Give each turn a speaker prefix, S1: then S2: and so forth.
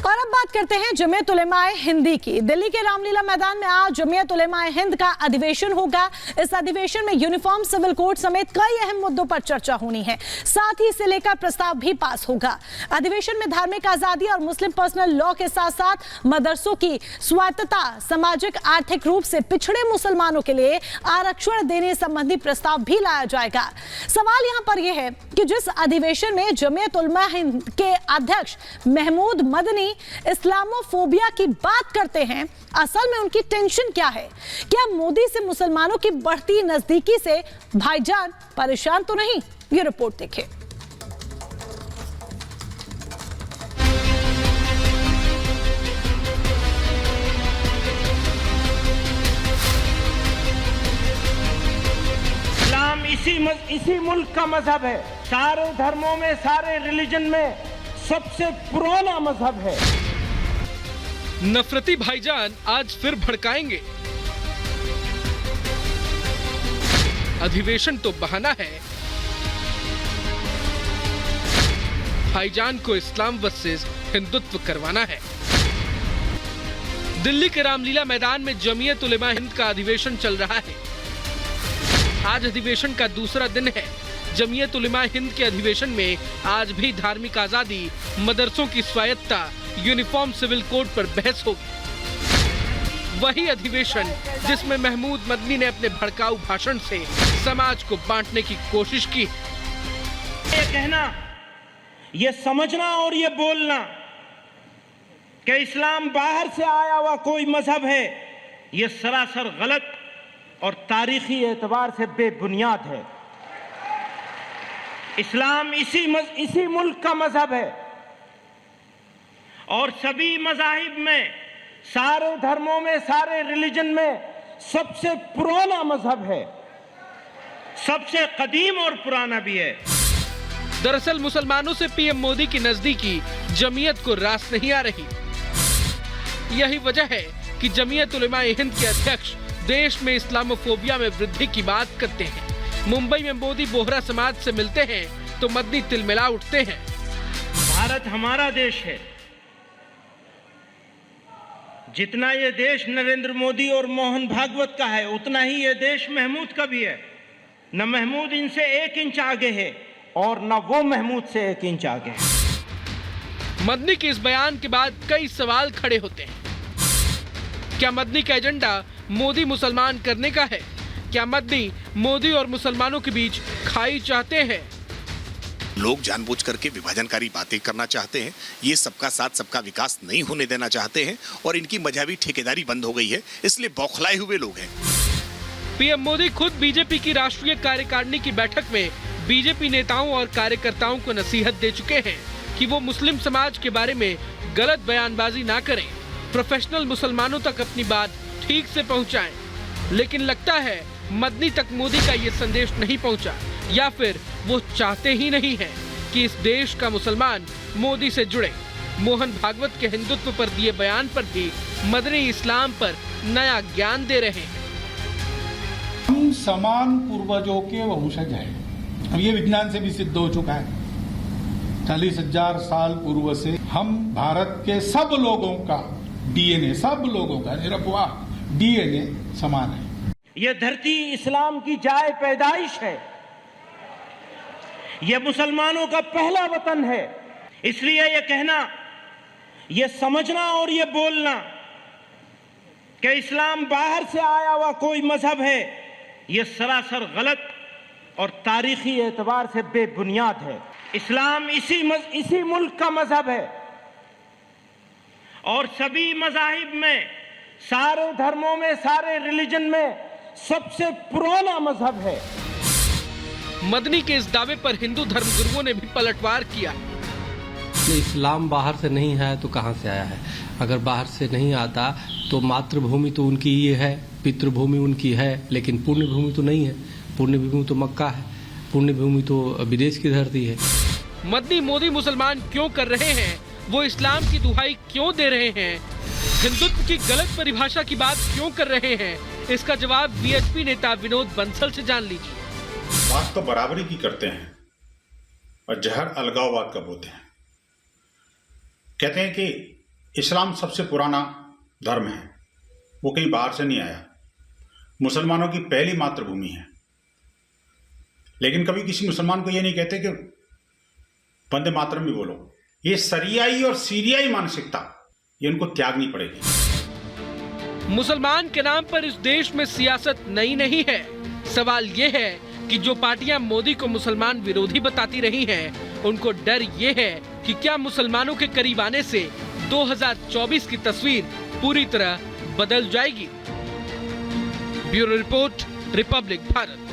S1: और अब बात करते हैं जमीयत उलेमाए हिंद की। दिल्ली के रामलीला मैदान में आज जमीयत उलेमाए हिंद का अधिवेशन होगा। इस अधिवेशन में यूनिफॉर्म सिविल कोड समेत कई अहम मुद्दों पर चर्चा होनी है। साथ ही इसे लेकर प्रस्ताव भी पास होगा। अधिवेशन में धार्मिक आजादी और मुस्लिम पर्सनल लॉ के साथ साथ मदरसों की स्वायत्तता, सामाजिक आर्थिक रूप से पिछड़े मुसलमानों के लिए आरक्षण देने संबंधी प्रस्ताव भी लाया जाएगा। सवाल यहाँ पर यह है कि जिस अधिवेशन में जमीयत उलेमाए हिंद के अध्यक्ष महमूद मदनी इस्लामोफोबिया की बात करते हैं, असल में उनकी टेंशन क्या है? क्या मोदी से मुसलमानों की बढ़ती नजदीकी से भाईजान परेशान तो नहीं? ये रिपोर्ट देखें।
S2: इस्लाम इसी मुल्क का मजहब है। सारे धर्मों में, सारे रिलीजन में सबसे पुराना मजहब है।
S3: नफरती भाईजान आज फिर भड़काएंगे। अधिवेशन तो बहाना है, भाईजान को इस्लाम वर्सेस हिंदुत्व करवाना है। दिल्ली के रामलीला मैदान में जमीयत उलेमा हिंद का अधिवेशन चल रहा है। आज अधिवेशन का दूसरा दिन है। जमीयत उलेमा हिंद के अधिवेशन में आज भी धार्मिक आजादी, मदरसों की स्वायत्तता, यूनिफॉर्म सिविल कोड पर बहस होगी। वही अधिवेशन जिसमें महमूद मदनी ने अपने भड़काऊ भाषण से समाज को बांटने की कोशिश की।
S2: ये कहना, ये समझना और ये बोलना कि इस्लाम बाहर से आया हुआ कोई मजहब है, ये सरासर गलत और तारीखी एतबार से बेबुनियाद है। इस्लाम इसी मुल्क का मजहब है और सभी मजाहिब में, सारे धर्मों में, सारे रिलीजन में सबसे पुराना मजहब है, सबसे कदीम और पुराना भी है।
S3: दरअसल मुसलमानों से पीएम मोदी की नजदीकी जमीयत को रास नहीं आ रही। यही वजह है कि जमीयत उलेमाए हिंद के अध्यक्ष देश में इस्लामोफोबिया में वृद्धि की बात करते हैं। मुंबई में मोदी बोहरा समाज से मिलते हैं तो मदनी तिलमिला उठते हैं।
S2: भारत हमारा देश है। जितना ये देश नरेंद्र मोदी और मोहन भागवत का है, उतना ही ये देश महमूद का भी है। न महमूद इनसे 1 इंच आगे है और न वो महमूद से 1 इंच आगे है।
S3: मदनी के इस बयान के बाद कई सवाल खड़े होते हैं। क्या मदनी का एजेंडा मोदी मुसलमान करने का है? क्या मदनी मोदी और मुसलमानों के बीच खाई चाहते हैं?
S4: लोग जानबूझ करके विभाजनकारी बातें करना चाहते हैं। ये सबका साथ सबका विकास नहीं होने देना चाहते हैं और इनकी मजहबी ठेकेदारी बंद हो गई है, इसलिए बौखलाए हुए लोग हैं।
S3: पीएम मोदी खुद बीजेपी की राष्ट्रीय कार्यकारिणी की बैठक में बीजेपी नेताओं और कार्यकर्ताओं को नसीहत दे चुके हैं कि वो मुस्लिम समाज के बारे में गलत बयानबाजी ना करें, प्रोफेशनल मुसलमानों तक अपनी बात ठीक से पहुंचाएं। लेकिन लगता है मदनी तक मोदी का ये संदेश नहीं पहुंचा, या फिर वो चाहते ही नहीं हैं कि इस देश का मुसलमान मोदी से जुड़े। मोहन भागवत के हिंदुत्व पर दिए बयान पर भी मदनी इस्लाम पर नया ज्ञान दे रहे हैं।
S5: हम समान पूर्वजों के वंशज हैं। अब ये विज्ञान से भी सिद्ध हो चुका है। 40,000 साल पूर्व से हम भारत के सब लोगों का डीएनए, सब लोगों का निरपवाह डीएनए समान है।
S2: ये धरती इस्लाम की जाए पैदाइश है। ये मुसलमानों का पहला वतन है। इसलिए ये कहना, ये समझना और ये बोलना कि इस्लाम बाहर से आया हुआ कोई मजहब है, ये सरासर गलत और तारीखी एतबार से बेबुनियाद है। इस्लाम इसी मुल्क का मजहब है और सभी मजाहिब में, सारे धर्मों में, सारे रिलीजन में सबसे पुराना मजहब है।
S3: मदनी के इस दावे पर हिंदू धर्मगुरुओं ने भी पलटवार किया।
S6: इस्लाम बाहर से नहीं है तो कहां से आया है? अगर बाहर से नहीं आता तो मातृभूमि तो उनकी ही है, पितृभूमि उनकी है, लेकिन पुण्य भूमि तो नहीं है। पुण्य भूमि तो मक्का है, पुण्य भूमि तो विदेश की धरती है।
S3: मदनी मोदी मुसलमान क्यों कर रहे हैं? वो इस्लाम की दुहाई क्यों दे रहे हैं? हिंदुत्व की गलत परिभाषा की बात क्यों कर रहे हैं? इसका जवाब बीएचपी नेता विनोद बंसल से जान लीजिए।
S7: बात तो बराबरी की करते हैं और जहर अलगाववाद का बोते हैं। कहते हैं कि इस्लाम सबसे पुराना धर्म है, वो कहीं बाहर से नहीं आया, मुसलमानों की पहली मातृभूमि है। लेकिन कभी किसी मुसलमान को ये नहीं कहते कि वंदे मातरम भी बोलो। ये सरियाई और सीरियाई मानसिकता, ये उनको त्यागनी पड़ेगी।
S3: मुसलमान के नाम पर इस देश में सियासत नई नहीं है। सवाल ये है कि जो पार्टियां मोदी को मुसलमान विरोधी बताती रही हैं, उनको डर ये है कि क्या मुसलमानों के करीब आने से 2024 की तस्वीर पूरी तरह बदल जाएगी। Bureau report, Republic Bharat.